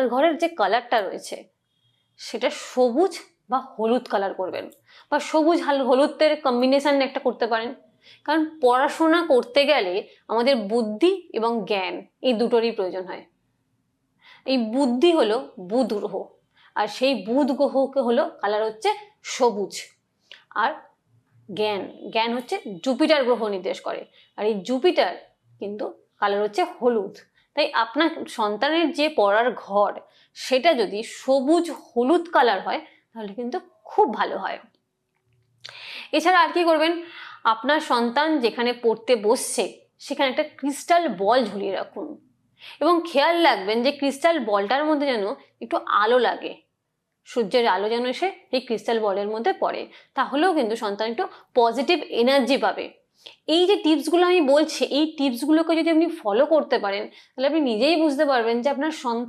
পড়ার ঘরের যে কালারটা রয়েছে সেটা সবুজ বা হলুদ কালার করবেন, বা সবুজ হলুদের কম্বিনেশন একটা করতে পারেন। কারণ পড়াশোনা করতে গেলে আমাদের বুদ্ধি এবং জ্ঞান এই দুটোরই প্রয়োজন হয়। এই বুদ্ধি হলো বুধ গ্রহ, আর সেই বুধ গ্রহকে হলো কালার হচ্ছে সবুজ। আর জ্ঞান জ্ঞান হচ্ছে জুপিটার গ্রহ নির্দেশ করে, আর এই জুপিটার কিন্তু কালার হচ্ছে হলুদ। তাই আপনার সন্তানের যে পড়ার ঘর সেটা যদি সবুজ হলুদ কালার হয় তাহলে কিন্তু খুব ভালো হয়। এছাড়া আর কি করবেন, আপনার সন্তান যেখানে পড়তে বসছে সেখানে একটা ক্রিস্টাল বল ঝুলিয়ে রাখুন, এবং খেয়াল রাখবেন যে ক্রিস্টাল বলটার মধ্যে যেন একটু আলো লাগে, সূর্যের আলো যেন এসে এই ক্রিস্টাল বলের মধ্যে পড়ে, তাহলেও কিন্তু সন্তান একটু পজিটিভ এনার্জি পাবে। এই যে টিপসগুলো আমি বলছি, এই টিপসগুলোকে যদি আপনি ফলো করতে পারেন তাহলে আপনি নিজেই বুঝতে পারবেন যে আপনার সন্তান